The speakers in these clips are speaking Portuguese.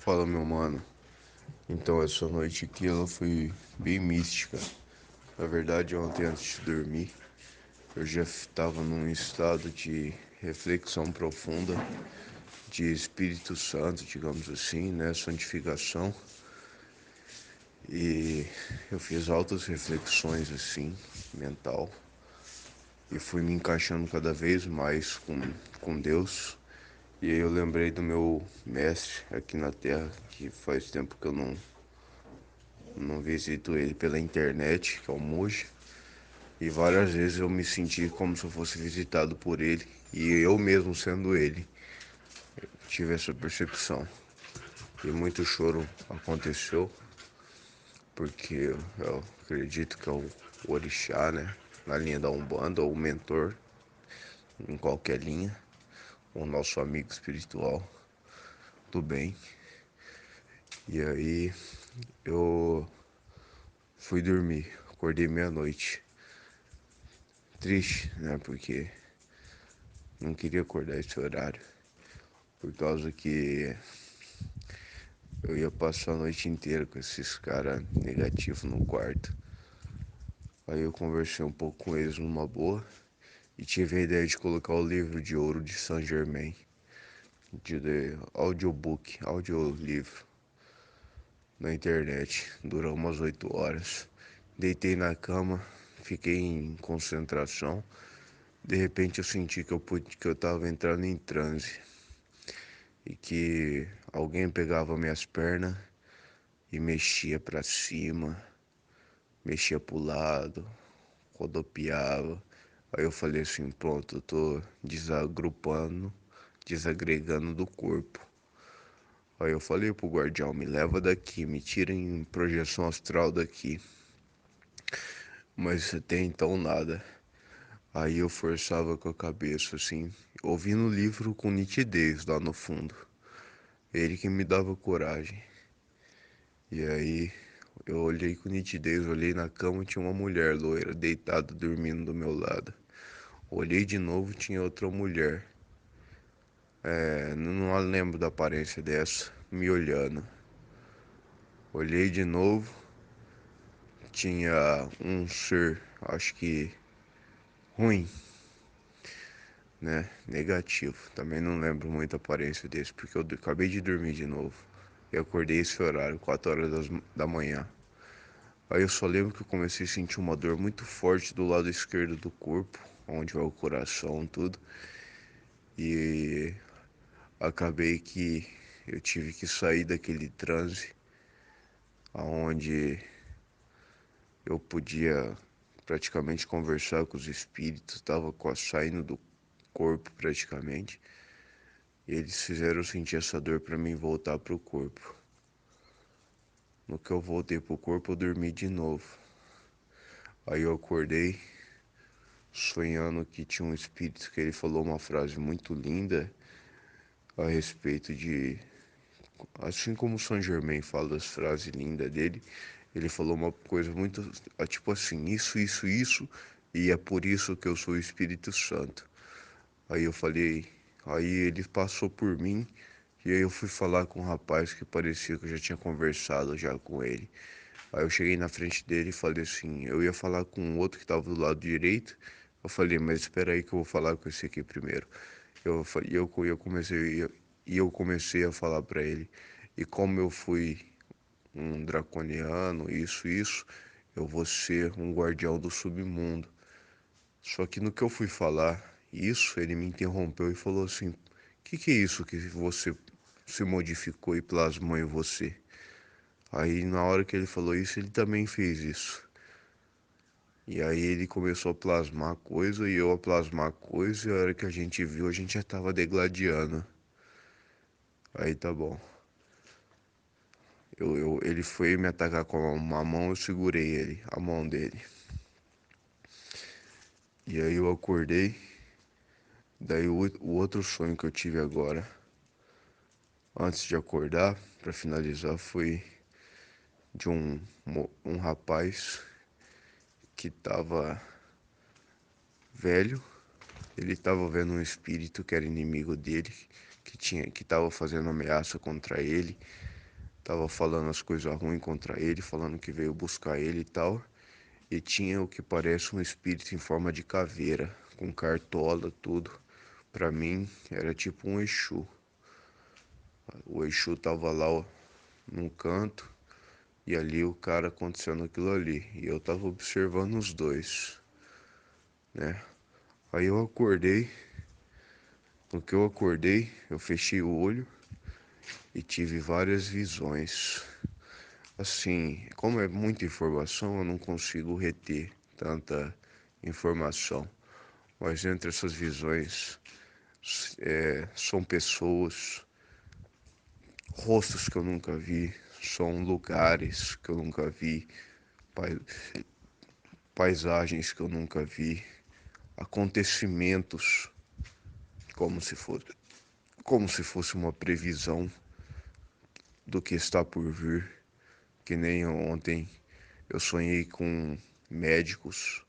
Fala, meu mano. Então, essa noite aqui ela foi bem mística. Na verdade, ontem antes de dormir, eu já estava num estado de reflexão profunda, de Espírito Santo, digamos assim, né? Santificação. E eu fiz altas reflexões assim, mental, e fui me encaixando cada vez mais com Deus. E aí eu lembrei do meu mestre aqui na Terra, que faz tempo que eu não visito ele pela internet, que é o Moji. E várias vezes eu me senti como se eu fosse visitado por ele. E eu mesmo sendo ele, tive essa percepção. E muito choro aconteceu, porque eu acredito que é o orixá, né? Na linha da Umbanda, ou o mentor, em qualquer linha, o nosso amigo espiritual do bem. E aí eu fui dormir, acordei meia-noite. Triste, né? Porque não queria acordar esse horário. Por causa que eu ia passar a noite inteira com esses caras negativos no quarto. Aí eu conversei um pouco com eles numa boa e tive a ideia de colocar o livro de ouro de Saint Germain, de audiobook, audiolivro, na internet. Durou umas 8 horas. Deitei na cama, fiquei em concentração. De repente eu senti que eu tava entrando em transe e que alguém pegava minhas pernas e mexia pra cima, mexia pro lado, rodopiava. Aí eu falei assim, pronto, eu tô desagrupando, desagregando do corpo. Aí eu falei pro guardião, me leva daqui, me tira em projeção astral daqui. Mas até então nada. Aí eu forçava com a cabeça assim, ouvindo o livro com nitidez lá no fundo. Ele que me dava coragem. E aí eu olhei com nitidez, olhei na cama, tinha uma mulher loira deitada dormindo do meu lado. Olhei de novo, tinha outra mulher. Não lembro da aparência dessa, me olhando. Olhei de novo, tinha um ser, acho que ruim, né? Negativo. Também não lembro muito a aparência desse, porque eu acabei de dormir de novo. E acordei esse horário, 4 horas da manhã. Aí eu só lembro que eu comecei a sentir uma dor muito forte do lado esquerdo do corpo, onde vai o coração, tudo. E acabei que eu tive que sair daquele transe, onde eu podia praticamente conversar com os espíritos, estava saindo do corpo praticamente. E eles fizeram eu sentir essa dor para mim voltar pro corpo. No que eu voltei pro corpo, eu dormi de novo. Aí eu acordei sonhando que tinha um espírito que ele falou uma frase muito linda a respeito de, assim como Saint Germain fala das frases lindas dele, ele falou uma coisa muito, tipo assim, isso, e é por isso que eu sou o Espírito Santo. Aí eu falei, aí ele passou por mim, e aí eu fui falar com um rapaz que parecia que eu já tinha conversado já com ele. Aí eu cheguei na frente dele e falei assim, eu ia falar com o outro que estava do lado direito. Eu falei, mas espera aí que eu vou falar com esse aqui primeiro. Eu comecei a falar para ele. E como eu fui um draconiano, isso, eu vou ser um guardião do submundo. Só que no que eu fui falar isso, ele me interrompeu e falou assim: que é isso que você se modificou e plasmou em você? Aí na hora que ele falou isso, ele também fez isso. E aí ele começou a plasmar coisa e eu a plasmar coisa, e a hora que a gente viu, a gente já tava degladiando. Aí tá bom. Ele foi me atacar com uma mão, eu segurei ele, a mão dele. E aí eu acordei. Daí o outro sonho que eu tive agora, antes de acordar, pra finalizar, foi de um rapaz que tava velho. Ele tava vendo um espírito que era inimigo dele, que tava fazendo ameaça contra ele. tava falando as coisas ruins contra ele, falando que veio buscar ele e tal. E tinha o que parece um espírito em forma de caveira, com cartola, tudo. Pra mim, era tipo um Exu. O Exu tava lá, ó, num canto, e ali o cara acontecendo aquilo ali. E eu tava observando os dois, né? Aí eu acordei. No que eu acordei, eu fechei o olho e tive várias visões. Assim, como é muita informação, eu não consigo reter tanta informação. Mas entre essas visões, são pessoas, rostos que eu nunca vi, são lugares que eu nunca vi, pai- paisagens que eu nunca vi, acontecimentos como se fosse, como se fosse uma previsão do que está por vir. Que nem ontem eu sonhei com médicos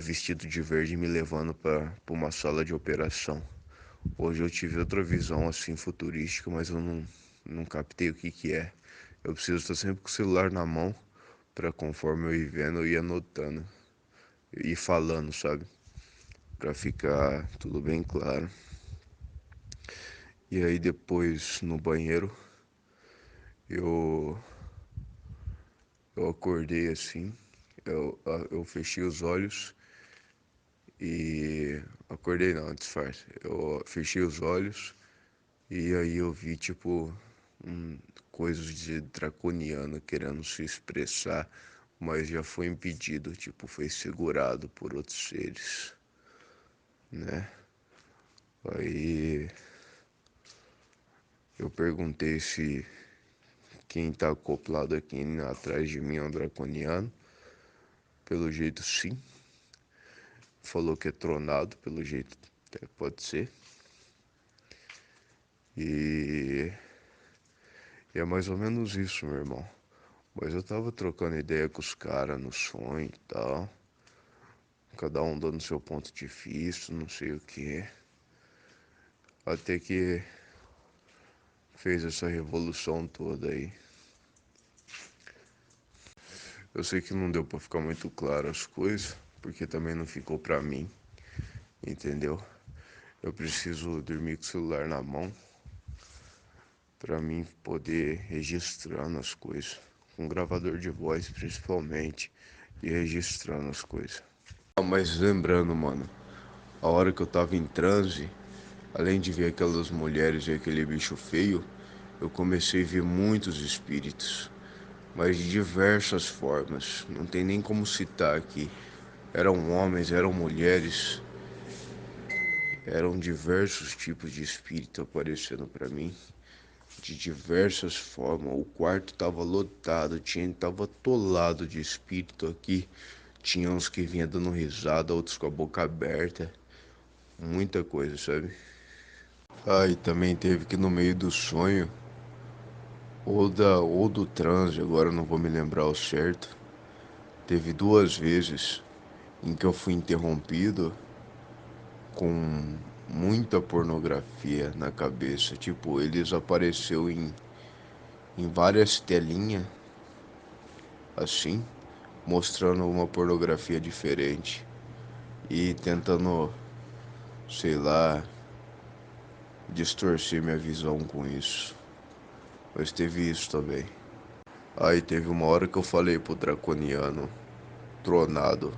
vestido de verde me levando para uma sala de operação. Hoje eu tive outra visão assim futurística, mas eu não captei o que que é. Eu preciso estar sempre com o celular na mão para conforme eu ir vendo, eu ir anotando e falando, sabe? Para ficar tudo bem claro. E aí depois no banheiro eu eu acordei assim, eu fechei os olhos e acordei não, disfarce. Eu fechei os olhos e aí eu vi tipo coisas de draconiano querendo se expressar, mas já foi impedido, tipo, foi segurado por outros seres, né? Aí eu perguntei se quem tá acoplado aqui atrás de mim é um draconiano. Pelo jeito sim. Falou que é tronado, pelo jeito até pode ser. E é mais ou menos isso, meu irmão. Mas eu tava trocando ideia com os caras no sonho e tal. Cada um dando seu ponto de vista, não sei o que. Até que fez essa revolução toda aí. Eu sei que não deu pra ficar muito claro as coisas, porque também não ficou pra mim, entendeu? Eu preciso dormir com o celular na mão pra mim poder registrando as coisas, com gravador de voz principalmente, e registrando as coisas. Mas lembrando, mano, a hora que eu tava em transe, além de ver aquelas mulheres e aquele bicho feio, eu comecei a ver muitos espíritos, mas de diversas formas. Não tem nem como citar aqui. Eram homens, eram mulheres, eram diversos tipos de espírito aparecendo pra mim, de diversas formas. O quarto tava lotado, tava atolado de espírito aqui. Tinha uns que vinham dando risada, outros com a boca aberta. Muita coisa, sabe? Ah, e também teve que no meio do sonho, ou do transe, agora eu não vou me lembrar ao certo. Teve duas vezes em que eu fui interrompido com muita pornografia na cabeça. Tipo, eles apareceu em várias telinhas, assim, mostrando uma pornografia diferente e tentando, sei lá, distorcer minha visão com isso. Mas teve isso também. Aí teve uma hora que eu falei pro draconiano tronado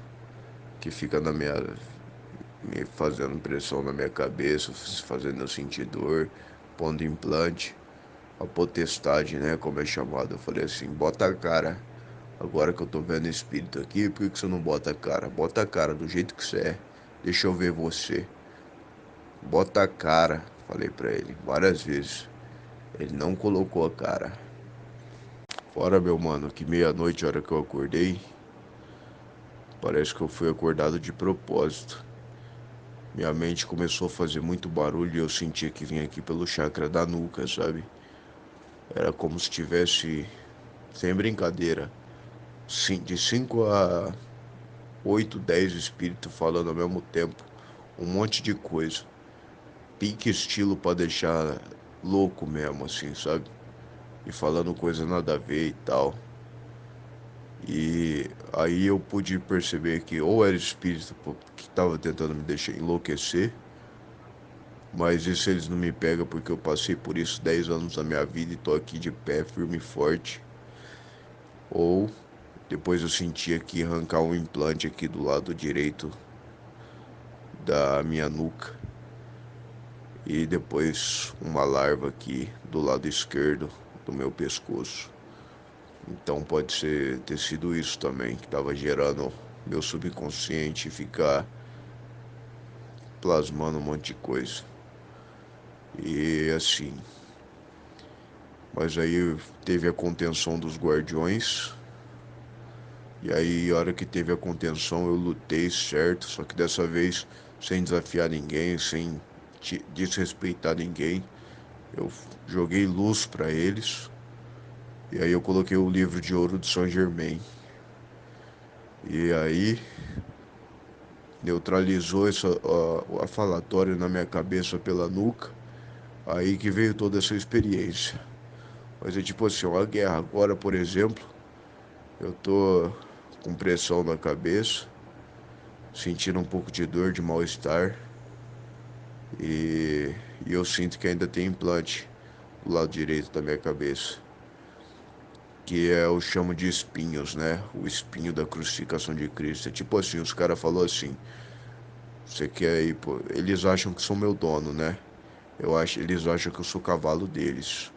que fica na minha me fazendo pressão na minha cabeça, fazendo eu sentir dor, pondo implante, a potestade, né, como é chamado. Eu falei assim, bota a cara. Agora que eu tô vendo espírito aqui, por que você não bota a cara? Bota a cara do jeito que você é. Deixa eu ver você. Bota a cara, falei pra ele várias vezes. Ele não colocou a cara. Fora, meu mano, que meia-noite, a hora que eu acordei, parece que eu fui acordado de propósito. Minha mente começou a fazer muito barulho e eu sentia que vinha aqui pelo chakra da nuca, sabe? Era como se tivesse, sem brincadeira, de 5 a 8, 10 espíritos falando ao mesmo tempo. Um monte de coisa. Pique estilo pra deixar louco mesmo, assim, sabe? e falando coisa nada a ver e tal. E aí eu pude perceber que ou era espírito que estava tentando me deixar enlouquecer, mas isso eles não me pegam porque eu passei por isso 10 anos da minha vida e tô aqui de pé, firme e forte. Ou depois eu sentia que arrancar um implante aqui do lado direito da minha nuca e depois uma larva aqui do lado esquerdo do meu pescoço. Então pode ser ter sido isso também que estava gerando meu subconsciente ficar plasmando um monte de coisa. E assim, mas aí teve a contenção dos guardiões. E aí, a hora que teve a contenção, eu lutei certo, só que dessa vez sem desafiar ninguém, sem desrespeitar ninguém. Eu joguei luz para eles. E aí eu coloquei o livro de ouro de Saint Germain. E aí neutralizou a falatória na minha cabeça pela nuca. Aí que veio toda essa experiência. Mas é tipo assim, uma guerra. Agora, por exemplo, eu tô com pressão na cabeça, sentindo um pouco de dor, de mal-estar. E, e eu sinto que ainda tem implante do lado direito da minha cabeça. Que é eu chamo de espinhos, né? O espinho da crucificação de Cristo. É tipo assim, os caras falaram assim, você quer ir, pô. Eles acham que sou meu dono, né? Eles acham que eu sou cavalo deles.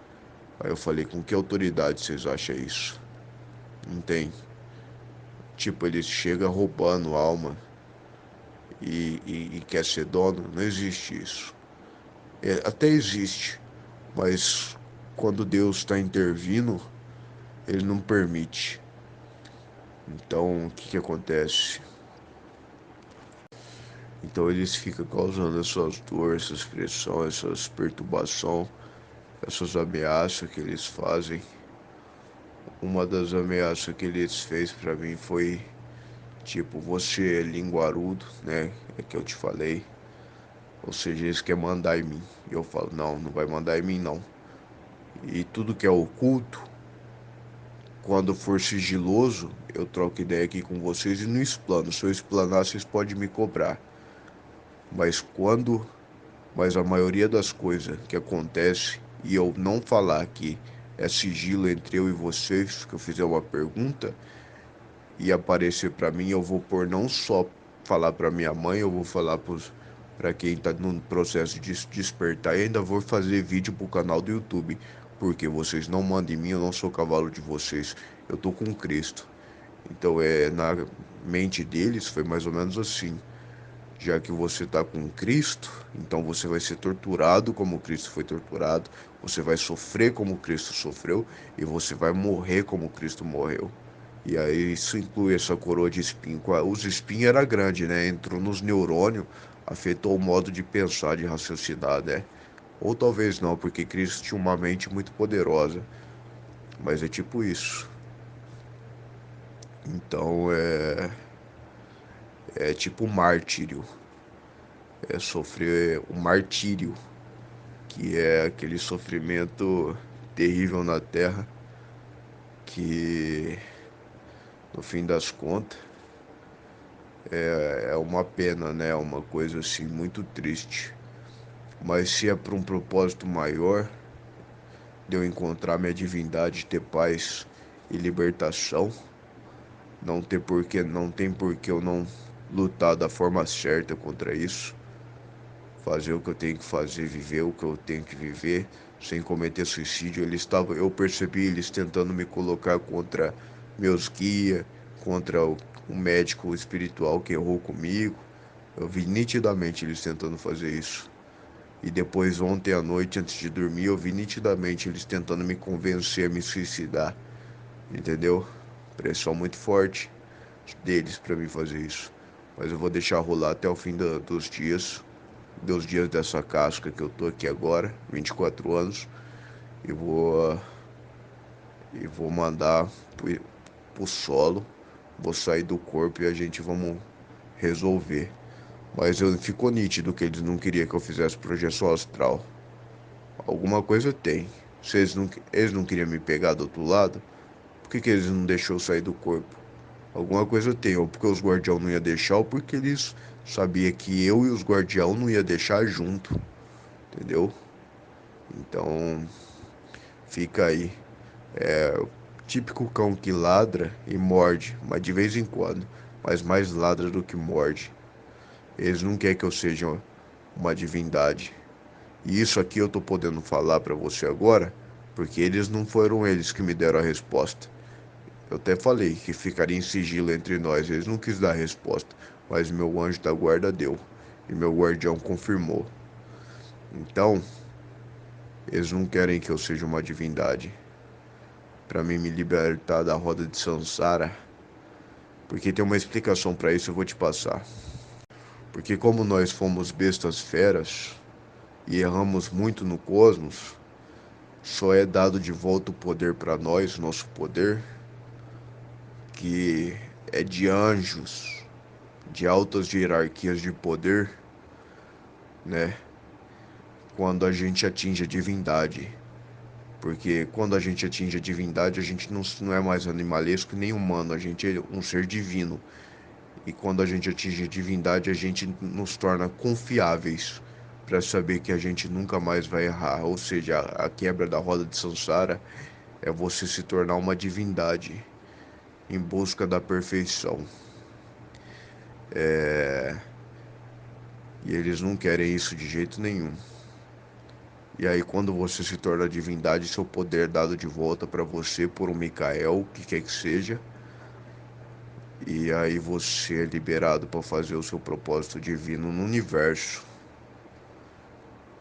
Aí eu falei, com que autoridade vocês acham isso? Não tem. Tipo, eles chegam roubando alma e quer ser dono. Não existe isso. É, até existe, mas quando Deus está intervindo, ele não permite. Então, o que que acontece? Então eles ficam causando essas dores, essas pressões, essas perturbações, essas ameaças que eles fazem. Uma das ameaças que eles fez para mim foi tipo, você é linguarudo, né? É que eu te falei. Ou seja, eles querem mandar em mim. E eu falo, não, não vai mandar em mim não. E tudo que é oculto, quando for sigiloso, eu troco ideia aqui com vocês e não explano. Se eu explanar, vocês podem me cobrar. Mas quando, mas a maioria das coisas que acontece e eu não falar que é sigilo entre eu e vocês, que eu fizer uma pergunta e aparecer para mim, eu vou por não só falar para minha mãe, eu vou falar para quem tá no processo de despertar e ainda vou fazer vídeo pro canal do YouTube, porque vocês não mandam em mim, eu não sou cavalo de vocês, eu tô com Cristo. Então na mente deles foi mais ou menos assim. Já que você está com Cristo, então você vai ser torturado como Cristo foi torturado, você vai sofrer como Cristo sofreu e você vai morrer como Cristo morreu. E aí isso inclui essa coroa de espinho. Os espinhos era grande, né? Entrou nos neurônios, afetou o modo de pensar, de raciocinar, né? Ou talvez não, porque Cristo tinha uma mente muito poderosa. Mas é tipo isso. Então é tipo mártírio. É sofrer um martírio, que é aquele sofrimento terrível na Terra, que no fim das contas é uma pena, né? É uma coisa assim muito triste. Mas se é para um propósito maior, de eu encontrar minha divindade, ter paz e libertação, não tem por que eu não lutar da forma certa contra isso. Fazer o que eu tenho que fazer, viver o que eu tenho que viver, sem cometer suicídio. Eu percebi eles tentando me colocar contra meus guias, contra o médico espiritual que errou comigo. Eu vi nitidamente eles tentando fazer isso. E depois ontem à noite, antes de dormir, eu vi nitidamente eles tentando me convencer a me suicidar. Entendeu? Pressão muito forte deles para mim fazer isso. Mas eu vou deixar rolar até o fim dos dias dessa casca que eu tô aqui agora, 24 anos, e vou mandar pro solo, vou sair do corpo e a gente vamos resolver. Mas ficou nítido que eles não queriam que eu fizesse projeção astral. Alguma coisa tem. Se eles não queriam me pegar do outro lado, por que eles não deixou eu sair do corpo? Alguma coisa tem, ou porque os guardião não ia deixar, ou porque eles sabia que eu e os guardião não ia deixar junto, entendeu? Então, fica aí. É o típico cão que ladra e morde, mas de vez em quando, mas mais ladra do que morde. Eles não querem que eu seja uma divindade. E isso aqui eu tô podendo falar para você agora, porque eles não foram eles que me deram a resposta. Eu até falei que ficaria em sigilo entre nós, eles não quis dar a resposta, mas meu anjo da guarda deu, e meu guardião confirmou. Então, eles não querem que eu seja uma divindade. Para mim me libertar da roda de Sansara, porque tem uma explicação para isso, eu vou te passar. Porque como nós fomos bestas feras e erramos muito no cosmos, só é dado de volta o poder para nós, nosso poder, que é de anjos, de altas hierarquias de poder, né? Quando a gente atinge a divindade. Porque quando a gente atinge a divindade, a gente não é mais animalesco nem humano, a gente é um ser divino. E quando a gente atinge a divindade, a gente nos torna confiáveis para saber que a gente nunca mais vai errar. Ou seja, a quebra da roda de Sansara é você se tornar uma divindade em busca da perfeição. E eles não querem isso de jeito nenhum. E aí, quando você se torna divindade, seu poder é dado de volta para você por um Micael, que quer que seja. E aí você é liberado para fazer o seu propósito divino no universo.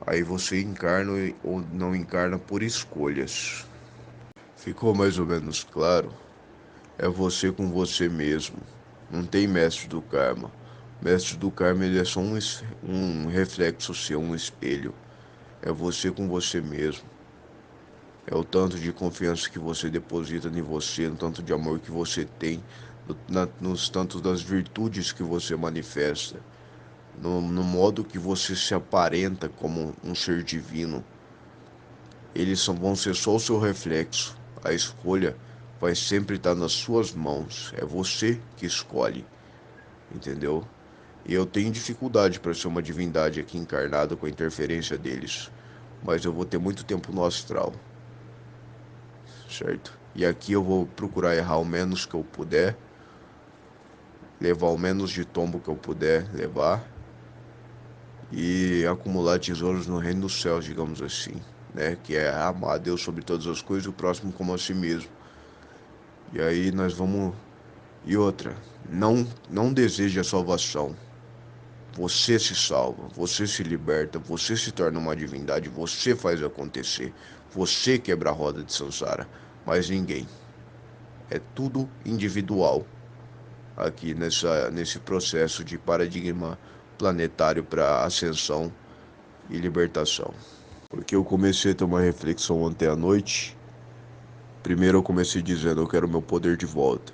Aí você encarna ou não encarna por escolhas. Ficou mais ou menos claro? É você com você mesmo. Não tem mestre do karma. Mestre do karma ele é só um reflexo seu, um espelho. É você com você mesmo. É o tanto de confiança que você deposita em você, no tanto de amor que você tem, nos tantos das virtudes que você manifesta, no modo que você se aparenta como um ser divino. Eles vão ser só o seu reflexo. A escolha vai sempre estar nas suas mãos. É você que escolhe, entendeu? E eu tenho dificuldade para ser uma divindade aqui encarnada com a interferência deles. Mas eu vou ter muito tempo no astral, certo? E aqui eu vou procurar errar o menos que eu puder, levar o menos de tombo que eu puder levar e acumular tesouros no reino dos céus, digamos assim, né? Que é amar a Deus sobre todas as coisas e o próximo como a si mesmo. E aí nós vamos. E outra, não deseje a salvação. Você se salva, você se liberta, você se torna uma divindade, você faz acontecer. Você quebra a roda de Sansara, mas ninguém. É tudo individual aqui nesse processo de paradigma planetário para ascensão e libertação. Porque eu comecei a ter uma reflexão ontem à noite. Primeiro eu comecei dizendo eu quero meu poder de volta.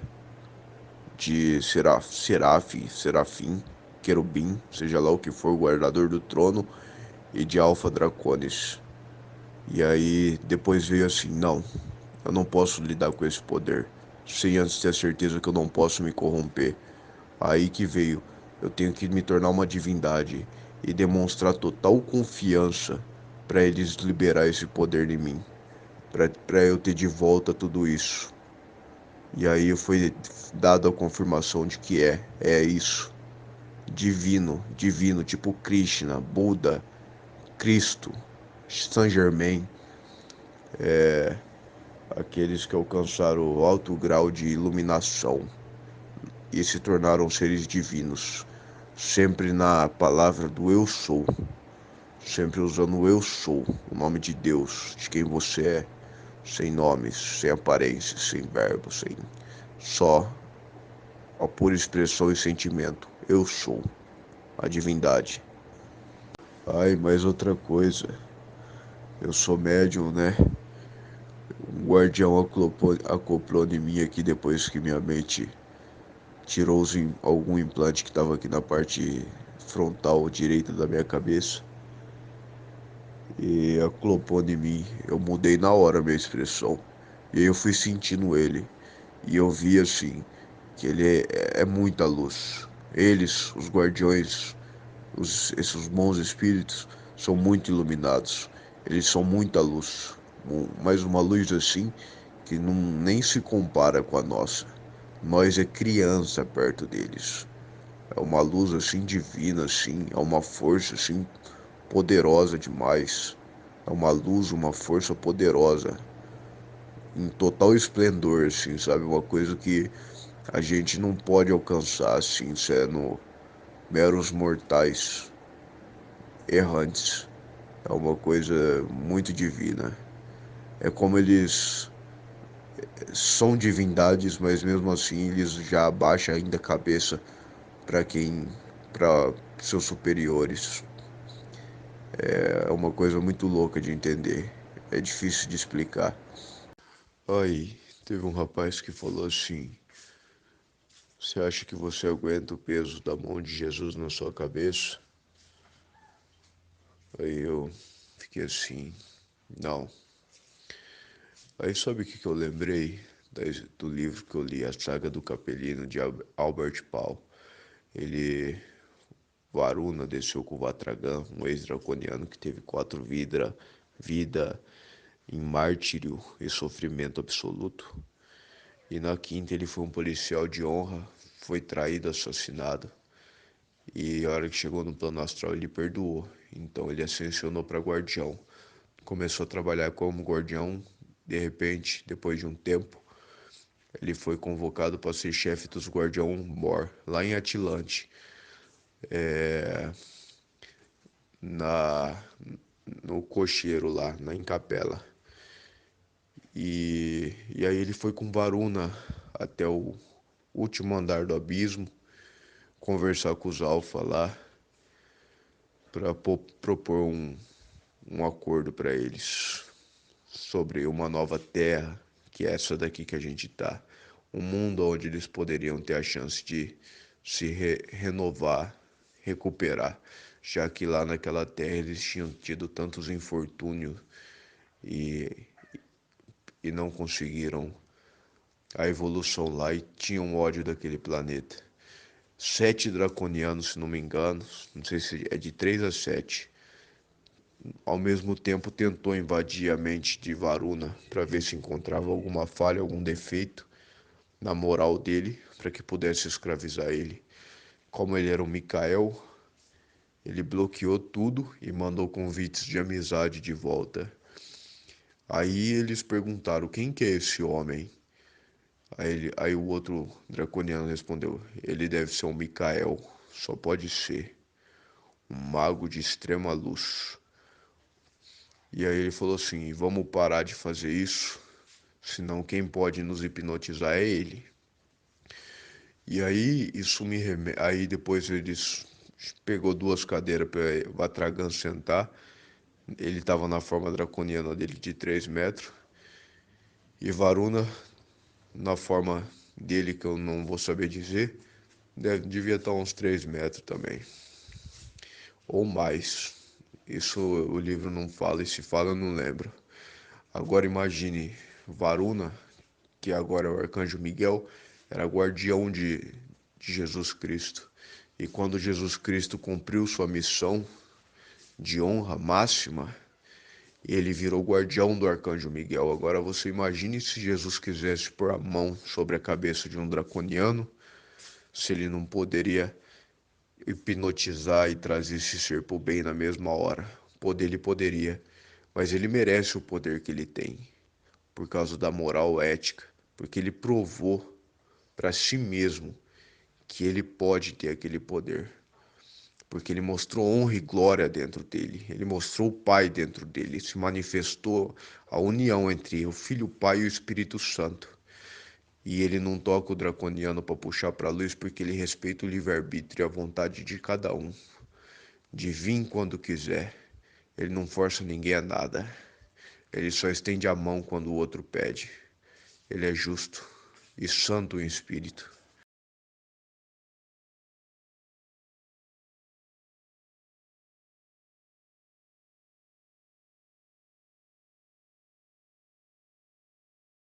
De serafim, querubim, seja lá o que for, guardador do trono, e de Alpha Draconis. E aí depois veio assim, não, eu não posso lidar com esse poder, sem antes ter a certeza que eu não posso me corromper. Aí que veio, eu tenho que me tornar uma divindade e demonstrar total confiança para eles liberar esse poder em mim, para eu ter de volta tudo isso. E aí foi dada a confirmação de que é isso. Divino, divino, tipo Krishna, Buda, Cristo, Saint Germain, aqueles que alcançaram o alto grau de iluminação e se tornaram seres divinos, sempre na palavra do eu sou, sempre usando o eu sou, o nome de Deus, de quem você é, sem nomes, sem aparência, sem verbo, sem só a pura expressão e sentimento. Eu sou a divindade. Ai, mas outra coisa, eu sou médium, né? Um guardião acoplou em mim aqui depois que minha mente tirou algum implante que estava aqui na parte frontal direita da minha cabeça. e aclopou em mim. Eu mudei na hora a minha expressão. E aí eu fui sentindo ele. E eu vi assim, que ele é muita luz. Eles, os guardiões, esses bons espíritos, são muito iluminados. Eles são muita luz. Mas uma luz assim que não, nem se compara com a nossa. Nós é criança perto deles. É uma luz assim divina, assim, é uma força assim poderosa demais. É uma luz, uma força poderosa, em total esplendor, assim, sabe? Uma coisa que a gente não pode alcançar, assim, sendo meros mortais errantes. É uma coisa muito divina. É como eles são divindades, mas mesmo assim eles já abaixam ainda a cabeça para seus superiores. É uma coisa muito louca de entender. É difícil de explicar. Aí, teve um rapaz que falou assim: você acha que você aguenta o peso da mão de Jesus na sua cabeça? Aí eu fiquei assim, não. Aí sabe o que eu lembrei do livro que eu li, A Saga do Capelino, de Albert Paul. Ele, Varuna, desceu com o Vatragan, um ex-draconiano que teve 4 vida em martírio e sofrimento absoluto. E na quinta ele foi um policial de honra, foi traído, assassinado. E a hora que chegou no plano astral ele perdoou. Então ele ascensionou para guardião. Começou a trabalhar como guardião. De repente, depois de um tempo, ele foi convocado para ser chefe dos Guardião Mor, lá em Atlante, na no cocheiro lá, na Encapela. E aí ele foi com Varuna até o último andar do abismo, conversar com os Alfa lá, para propor um acordo para eles sobre uma nova terra, que é essa daqui que a gente tá. Um mundo onde eles poderiam ter a chance de se renovar, recuperar, já que lá naquela terra eles tinham tido tantos infortúnios e, e não conseguiram a evolução lá e tinham ódio daquele planeta. 7 draconianos, se não me engano, não sei se é de 3 a 7, ao mesmo tempo tentou invadir a mente de Varuna para ver se encontrava alguma falha, algum defeito na moral dele, para que pudesse escravizar ele. Como ele era um Mikael, ele bloqueou tudo e mandou convites de amizade de volta. Aí eles perguntaram: quem que é esse homem? Aí o outro draconiano respondeu: ele deve ser um Mikael, só pode ser um mago de extrema luz. E aí ele falou assim: vamos parar de fazer isso, senão quem pode nos hipnotizar é ele. E aí isso aí depois eles pegou 2 cadeiras para Vatragan sentar. Ele estava na forma draconiana dele de 3 metros e Varuna na forma dele que eu não vou saber dizer, devia estar uns 3 metros também ou mais. Isso o livro não fala, e se fala eu não lembro. Agora imagine Varuna, que agora é o Arcanjo Miguel, era guardião de Jesus Cristo. E quando Jesus Cristo cumpriu sua missão de honra máxima, ele virou guardião do Arcanjo Miguel. Agora você imagine se Jesus quisesse pôr a mão sobre a cabeça de um draconiano, se ele não poderia hipnotizar e trazer esse ser para o bem na mesma hora. Poder ele poderia, mas ele merece o poder que ele tem, por causa da moral ética, porque ele provou para si mesmo que ele pode ter aquele poder. Porque ele mostrou honra e glória dentro dele, ele mostrou o Pai dentro dele, se manifestou a união entre o Filho, o Pai e o Espírito Santo. E ele não toca o draconiano para puxar para a luz porque ele respeita o livre-arbítrio e a vontade de cada um, de vir quando quiser. Ele não força ninguém a nada, ele só estende a mão quando o outro pede. Ele é justo e santo em espírito.